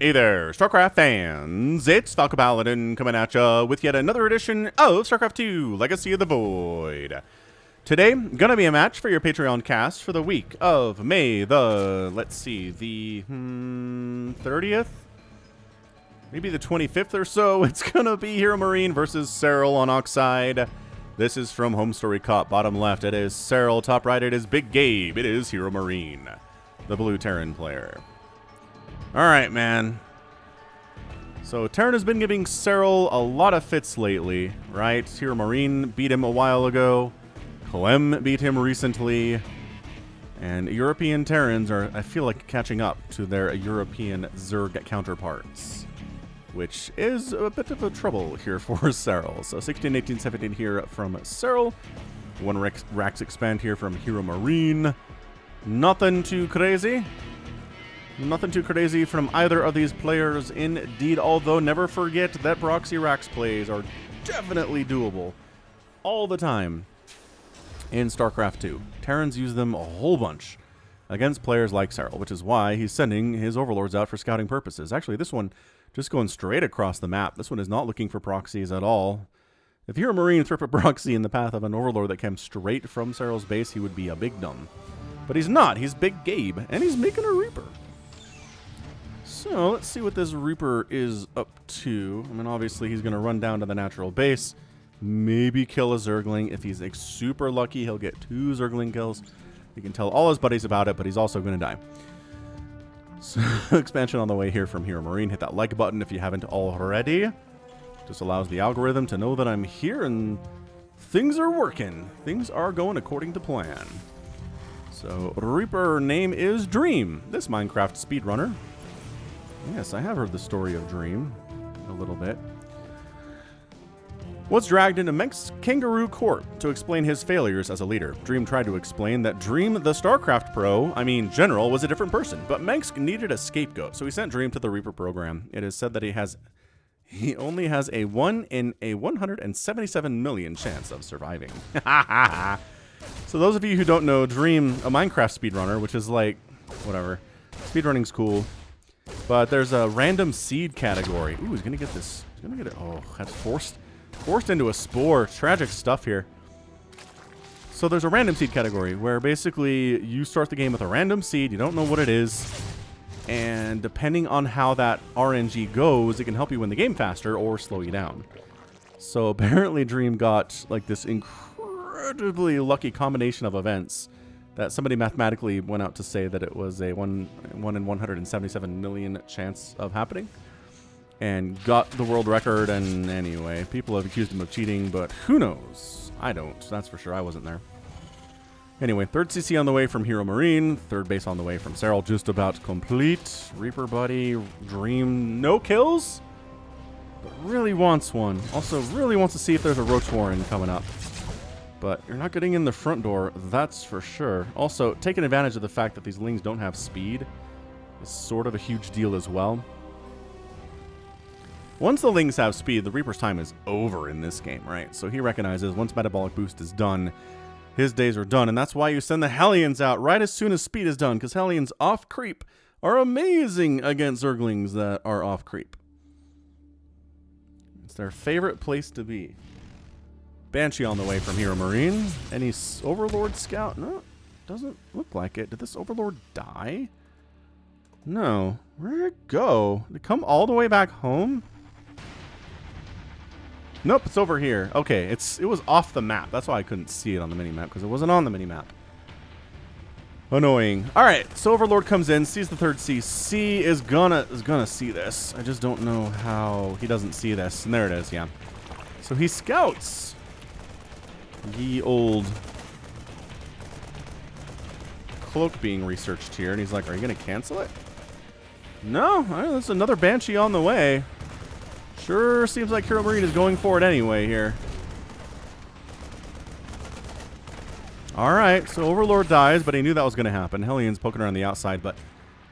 Hey there, StarCraft fans! It's Falcon Paladin coming at ya with yet another edition of StarCraft 2 Legacy of the Void. Today, gonna be a match for your Patreon cast for the week of May the, let's see, the 30th? Maybe the 25th or so. It's gonna be HeRoMaRinE versus Serral on Oxide. This is from Home Story Cop. Bottom left, it is Serral. Top right, it is Big Gabe. It is HeRoMaRinE, the blue Terran player. Alright, man. So, Terran has been giving Serral a lot of fits lately, right? HeRoMaRinE beat him a while ago. Clem beat him recently. And European Terrans are, I feel like, catching up to their European Zerg counterparts, which is a bit of a trouble here for Serral. So, 16, 18, 17 here from Serral. One Rax expand here from HeRoMaRinE. Nothing too crazy. Nothing too crazy from either of these players indeed, although never forget that proxy Rax plays are definitely doable all the time in StarCraft 2. Terrans use them a whole bunch against players like Serral, which is why he's sending his overlords out for scouting purposes. Actually, this one just going straight across the map. This one is not looking for proxies at all. If HeRoMaRinE threw up a proxy in the path of an overlord that came straight from Serral's base, he would be a big dumb. But he's not. He's Big Gabe, and he's making a Reaper. So, let's see what this Reaper is up to. I mean, obviously, he's going to run down to the natural base. Maybe kill a Zergling. If he's like, super lucky, he'll get 2 Zergling kills. He can tell all his buddies about it, but he's also going to die. So, expansion on the way here from HeRoMaRinE. Hit that like button if you haven't already. Just allows the algorithm to know that I'm here and things are working. Things are going according to plan. So, Reaper name is Dream. This Minecraft speedrunner. Yes, I have heard the story of Dream a little bit. Was dragged into Mengsk's kangaroo court to explain his failures as a leader. Dream tried to explain that Dream, the StarCraft general, was a different person, but Mengsk needed a scapegoat, so he sent Dream to the Reaper program. It is said that he only has a 1 in a 177 million chance of surviving. So those of you who don't know, Dream, a Minecraft speedrunner, which is like, whatever. Speedrunning's cool. But there's a random seed category. Ooh, he's gonna get this. He's gonna get it. Oh, that's forced into a spore. Tragic stuff here. So there's a random seed category where basically you start the game with a random seed. You don't know what it is. And depending on how that RNG goes, it can help you win the game faster or slow you down. So apparently Dream got like this incredibly lucky combination of events that somebody mathematically went out to say that it was a 1 in 177 million chance of happening, and got the world record. And anyway, people have accused him of cheating, but who knows? I don't. That's for sure. I wasn't there. Anyway, third CC on the way from HeRoMaRinE, third base on the way from Serral, just about complete. Reaper buddy, Dream, no kills, but really wants one. Also, really wants to see if there's a Roach Warren coming up. But you're not getting in the front door, that's for sure. Also, taking advantage of the fact that these Lings don't have speed is sort of a huge deal as well. Once the Lings have speed, the Reaper's time is over in this game, right? So he recognizes once Metabolic Boost is done, his days are done. And that's why you send the Hellions out right as soon as speed is done, because Hellions off creep are amazing against Zerglings that are off creep. It's their favorite place to be. Banshee on the way from HeRoMaRinE. Any Overlord scout? No, doesn't look like it. Did this Overlord die? No. Where did it go? Did it come all the way back home? Nope, it's over here. Okay, it was off the map. That's why I couldn't see it on the minimap, because it wasn't on the minimap. Annoying. Alright, so Overlord comes in, sees the third CC, is gonna see this. I just don't know how he doesn't see this. And there it is, yeah. So he scouts. Ye old cloak being researched here, and he's like, are you going to cancel it? No, there's another Banshee on the way. Sure seems like HeRoMaRinE is going for it anyway here. Alright, so Overlord dies, but he knew that was going to happen. Hellions poking around the outside, but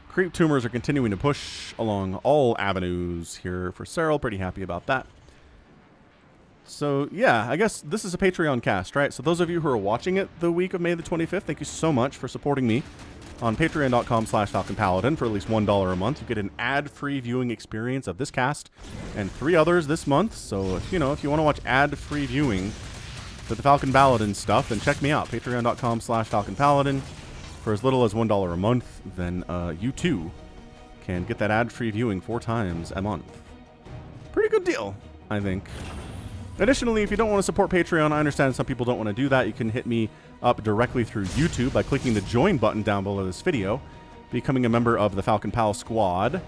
creep tumors are continuing to push along all avenues here for Serral. Pretty happy about that. So, yeah, I guess this is a Patreon cast, right? So those of you who are watching it the week of May the 25th, thank you so much for supporting me on patreon.com/FalconPaladin for at least $1 a month. You get an ad-free viewing experience of this cast and 3 others this month. So, if you want to watch ad-free viewing for the Falcon Paladin stuff, then check me out, patreon.com/FalconPaladin. For as little as $1 a month, then you too can get that ad-free viewing 4 times a month. Pretty good deal, I think. Additionally, if you don't want to support Patreon, I understand some people don't want to do that. You can hit me up directly through YouTube by clicking the join button down below this video, becoming a member of the Falcon Pal Squad,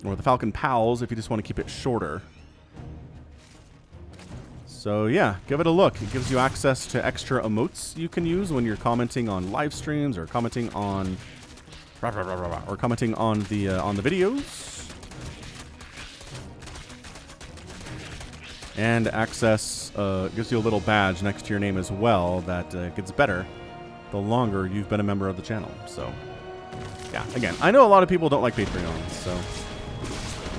or the Falcon Pals if you just want to keep it shorter. So yeah, give it a look. It gives you access to extra emotes you can use when you're commenting on live streams or commenting on the videos. And access gives you a little badge next to your name as well that gets better the longer you've been a member of the channel. So, yeah, again, I know a lot of people don't like Patreons, so.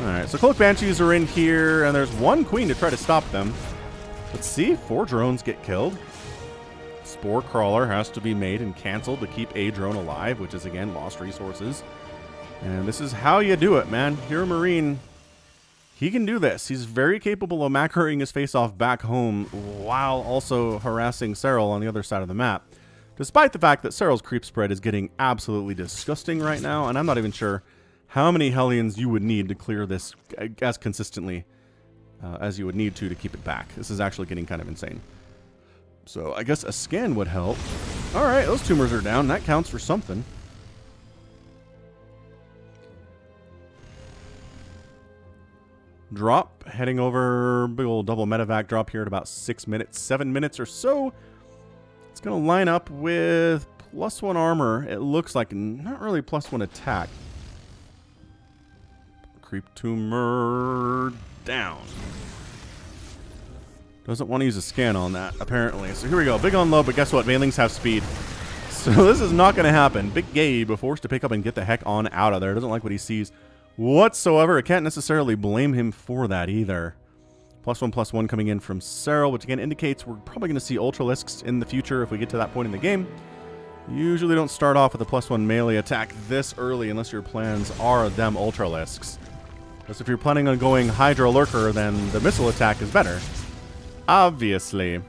Alright, so Cloak Banshees are in here, and there's 1 queen to try to stop them. Let's see, 4 drones get killed. Spore Crawler has to be made and canceled to keep a drone alive, which is, again, lost resources. And this is how you do it, man. HeRoMaRinE, he can do this. He's very capable of macroing his face off back home while also harassing Serral on the other side of the map. Despite the fact that Serral's creep spread is getting absolutely disgusting right now, and I'm not even sure how many Hellions you would need to clear this as consistently as you would need to keep it back. This is actually getting kind of insane. So I guess a scan would help. Alright, those tumors are down. That counts for something. Drop, heading over, big old double medevac drop here at about 6 minutes, 7 minutes or so. It's going to line up with +1 armor. It looks like not really +1 attack. Creep tumor down. Doesn't want to use a scan on that, apparently. So here we go. Big on low, but guess what? Banelings have speed. So this is not going to happen. Big Gabe forced to pick up and get the heck on out of there. Doesn't like what he sees whatsoever. I can't necessarily blame him for that either. +1/+1 coming in from Serral, which again indicates we're probably going to see Ultralisks in the future if we get to that point in the game. You usually don't start off with a +1 melee attack this early unless your plans are them Ultralisks. Because if you're planning on going Hydra Lurker, then the missile attack is better. Obviously.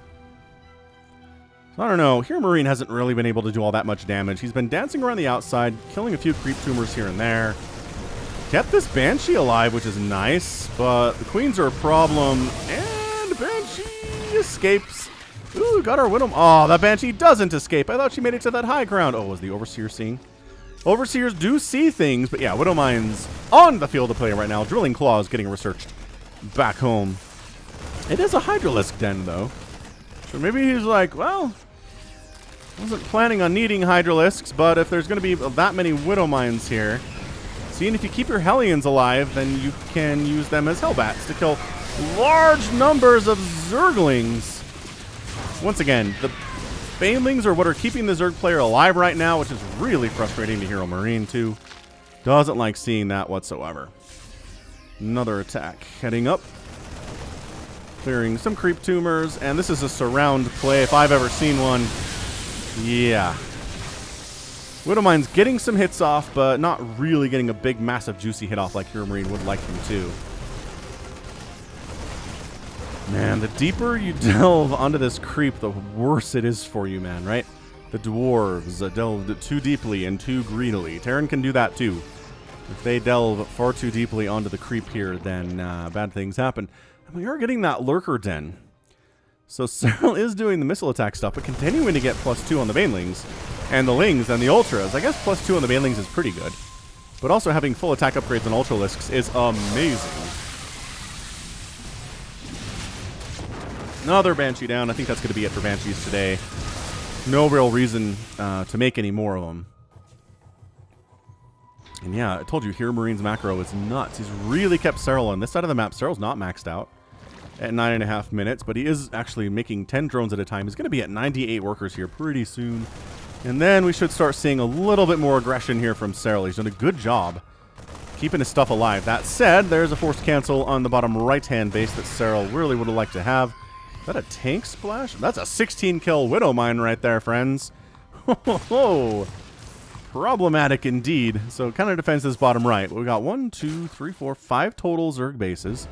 So I don't know. HeRoMaRinE hasn't really been able to do all that much damage. He's been dancing around the outside, killing a few creep tumors here and there. Kept this Banshee alive, which is nice, but the Queens are a problem, and Banshee escapes. Ooh, got our Widow. Oh, that Banshee doesn't escape. I thought she made it to that high ground. Oh, was the Overseer seeing? Overseers do see things, but yeah, Widow Mine's on the field of play right now. Drilling Claws getting researched back home. It is a Hydralisk den, though. So maybe he's like, well, wasn't planning on needing Hydralisks, but if there's going to be that many Widow Mines here, seeing if you keep your Hellions alive, then you can use them as Hellbats to kill large numbers of Zerglings. Once again, the Banelings are what are keeping the Zerg player alive right now, which is really frustrating to HeRoMaRinE too. Doesn't like seeing that whatsoever. Another attack heading up. Clearing some creep tumors, and this is a surround play if I've ever seen one. Yeah. Widowmine's getting some hits off, but not really getting a big, massive, juicy hit off like HeRoMaRinE would like him to. Man, the deeper you delve onto this creep, the worse it is for you, man, right? The dwarves delved too deeply and too greedily. Terran can do that too. If they delve far too deeply onto the creep here, then bad things happen. And we are getting that Lurker Den. So Serral is doing the missile attack stuff, but continuing to get +2 on the Banelings and the Lings and the Ultras. I guess +2 on the Banelings is pretty good. But also having full attack upgrades on Ultralisks is amazing. Another Banshee down. I think that's going to be it for Banshees today. No real reason to make any more of them. And yeah, I told you, HeRoMaRinE's macro is nuts. He's really kept Serral on this side of the map. Serral's not maxed out at 9.5 minutes, but he is actually making 10 drones at a time. He's going to be at 98 workers here pretty soon. And then we should start seeing a little bit more aggression here from Serral. He's done a good job keeping his stuff alive. That said, there's a forced cancel on the bottom right-hand base that Serral really would have liked to have. Is that a tank splash? That's a 16-kill Widow Mine right there, friends. Ho, ho, ho. problematic indeed. So kind of defends this bottom right. We got 1, 2, 3, 4, 5 total Zerg bases.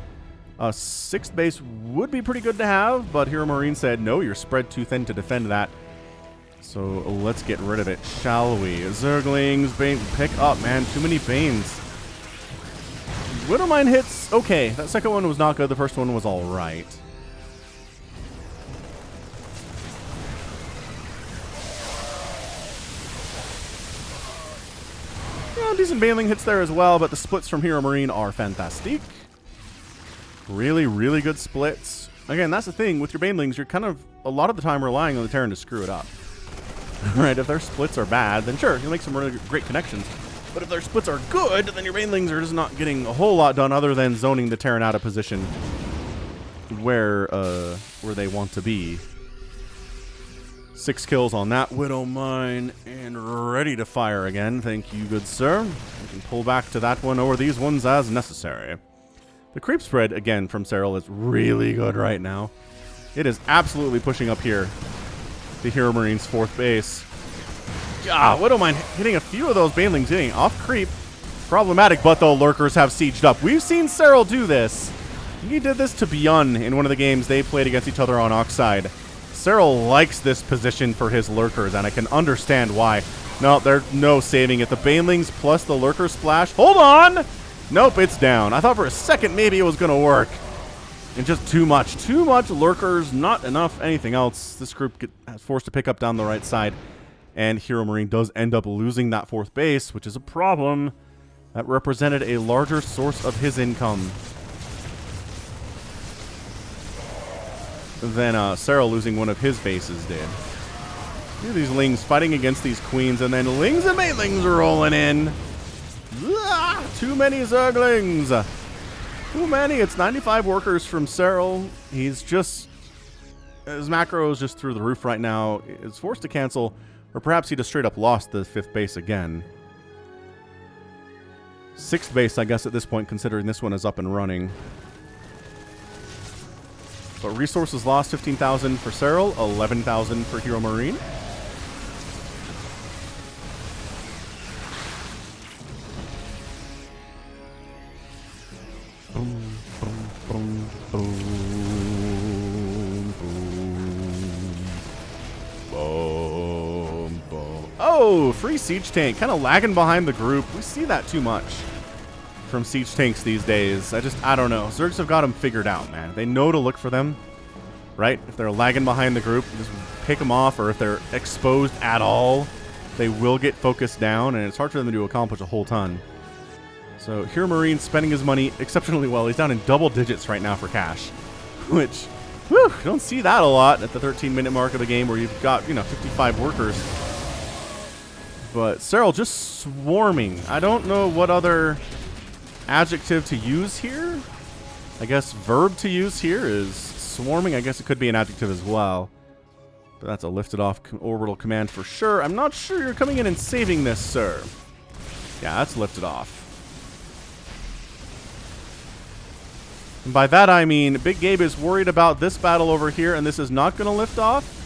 A sixth base would be pretty good to have, but HeRoMaRinE said, no, you're spread too thin to defend that. So let's get rid of it, shall we? Zerglings, Bane, pick up, man. Too many Banes. HeRoMaRinE hits, okay. That second one was not good. The first one was all right. Yeah, decent Baneling hits there as well, but the splits from HeRoMaRinE are fantastic. Really, really good splits. Again, that's the thing. With your Banelings, you're kind of, a lot of the time, relying on the Terran to screw it up. Right, if their splits are bad, then sure, you'll make some really great connections. But if their splits are good, then your Banelings are just not getting a whole lot done other than zoning the Terran out of position where they want to be. 6 kills on that HeRoMaRinE, and ready to fire again. Thank you, good sir. You can pull back to that one or these ones as necessary. The creep spread, again, from Serral is really good right now. It is absolutely pushing up here to HeRoMaRiNE's 4th base. Ah, HeRoMaRinE hitting a few of those Banelings, hitting off creep. Problematic, but the lurkers have sieged up. We've seen Serral do this. He did this to Beyond in one of the games they played against each other on Oxide. Serral likes this position for his lurkers, and I can understand why. No, there's no saving it. The Banelings plus the lurker splash. Hold on! Nope, it's down. I thought for a second maybe it was going to work. And just too much. Too much lurkers, not enough anything else. This group gets forced to pick up down the right side. And HeRoMaRinE does end up losing that 4th base, which is a problem. That represented a larger source of his income than Serral losing one of his bases did. Look at these Lings fighting against these Queens, and then Lings and Banelings are rolling in. Ah, too many Zerglings. Too many. It's 95 workers from Serral. He's just... his macro is just through the roof right now. It's forced to cancel, or perhaps he just straight up lost the 5th base again. 6th base, I guess, at this point, considering this one is up and running. But resources lost, 15,000 for Serral, 11,000 for HeRoMaRinE. Boom, boom, boom, boom, boom, boom, boom. Oh, free siege tank, kind of lagging behind the group. We see that too much from siege tanks these days. I don't know. Zergs have got them figured out, man. They know to look for them, right? If they're lagging behind the group, just pick them off, or if they're exposed at all, they will get focused down, and it's hard for them to accomplish a whole ton. So HeRoMaRinE spending his money exceptionally well. He's down in double digits right now for cash, which, whew, don't see that a lot at the 13-minute mark of the game where you've got, 55 workers. But Serral just swarming. I don't know what other adjective to use here. I guess verb to use here is swarming. I guess it could be an adjective as well. But that's a lifted off orbital command for sure. I'm not sure you're coming in and saving this, sir. Yeah, that's lifted off. And by that I mean Big Gabe is worried about this battle over here, and this is not going to lift off.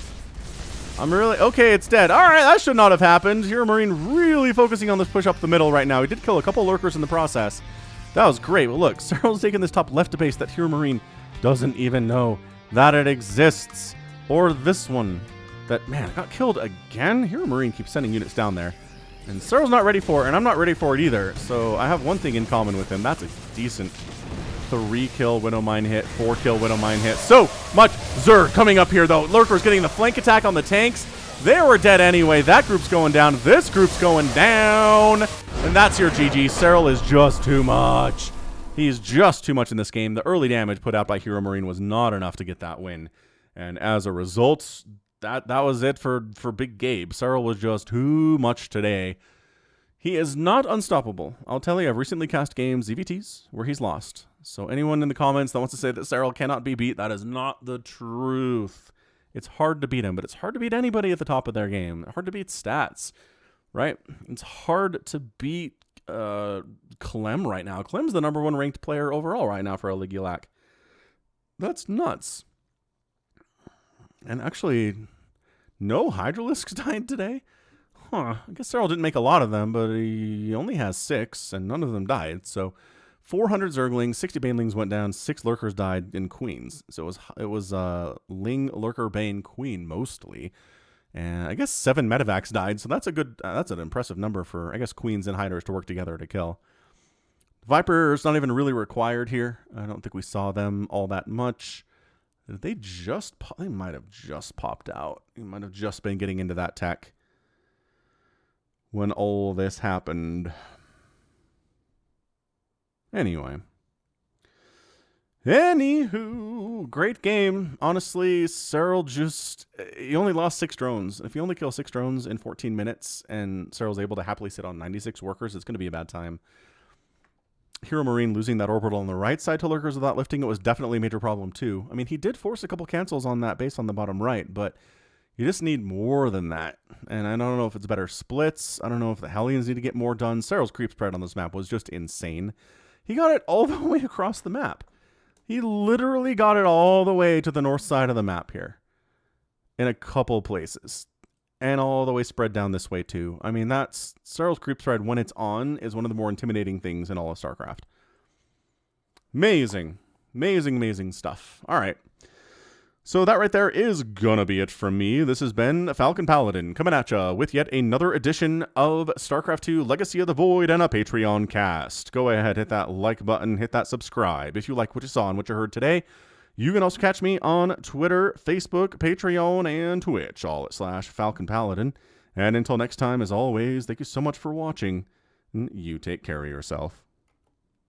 I'm really... okay, it's dead. All right, that should not have happened. HeRoMaRinE really focusing on this push up the middle right now. He did kill a couple lurkers in the process. That was great. Well, look, Serral's taking this top left base that HeRoMaRinE doesn't even know that it exists. Or this one that, man, got killed again. HeRoMaRinE keeps sending units down there. And Serral's not ready for it, and I'm not ready for it either. So I have one thing in common with him. That's a decent 3-kill HeRoMaRinE hit, 4-kill HeRoMaRinE hit. So much Zerg coming up here, though. Lurker's getting the flank attack on the tanks. They were dead anyway. That group's going down. This group's going down. And that's your GG. Serral is just too much. He's just too much in this game. The early damage put out by HeRoMaRinE was not enough to get that win. And as a result, that was it for Big Gabe. Serral was just too much today. He is not unstoppable. I'll tell you, I've recently cast games, ZVTs, where he's lost. So anyone in the comments that wants to say that Serral cannot be beat, that is not the truth. It's hard to beat him, but it's hard to beat anybody at the top of their game. Hard to beat stats, right? It's hard to beat Clem right now. Clem's the #1 ranked player overall right now for Aligulac. That's nuts. And actually, no Hydralisks died today? Huh. I guess Serral didn't make a lot of them, but he only has 6, and none of them died. So 400 Zerglings, 60 Banelings went down, 6 Lurkers died in Queens. So it was Ling, Lurker, Bane, Queen mostly. And I guess 7 Medivacs died, so that's an impressive number for, I guess, Queens and Hiders to work together to kill. Viper's not even really required here. I don't think we saw them all that much. Did they they might have just popped out. They might have just been getting into that tech when all this happened. Anyway. Anywho, great game. Honestly, Serral he only lost 6 drones. If you only kill 6 drones in 14 minutes and Serral's able to happily sit on 96 workers, it's going to be a bad time. HeRoMaRinE losing that orbital on the right side to lurkers without lifting it was definitely a major problem too. I mean, he did force a couple cancels on that base on the bottom right, but you just need more than that. And I don't know if it's better splits. I don't know if the Hellions need to get more done. Serral's creep spread on this map was just insane. He got it all the way across the map. He literally got it all the way to the north side of the map here in a couple places. And all the way spread down this way too. I mean, that's Serral's creep spread when it's on is one of the more intimidating things in all of StarCraft. Amazing. Amazing, amazing stuff. All right. So that right there is gonna be it from me. This has been Falcon Paladin coming at ya with yet another edition of StarCraft 2 Legacy of the Void and a Patreon cast. Go ahead, hit that like button, hit that subscribe if you like what you saw and what you heard today. You can also catch me on Twitter, Facebook, Patreon, and Twitch, all at /Falcon Paladin. And until next time, as always, thank you so much for watching. You take care of yourself.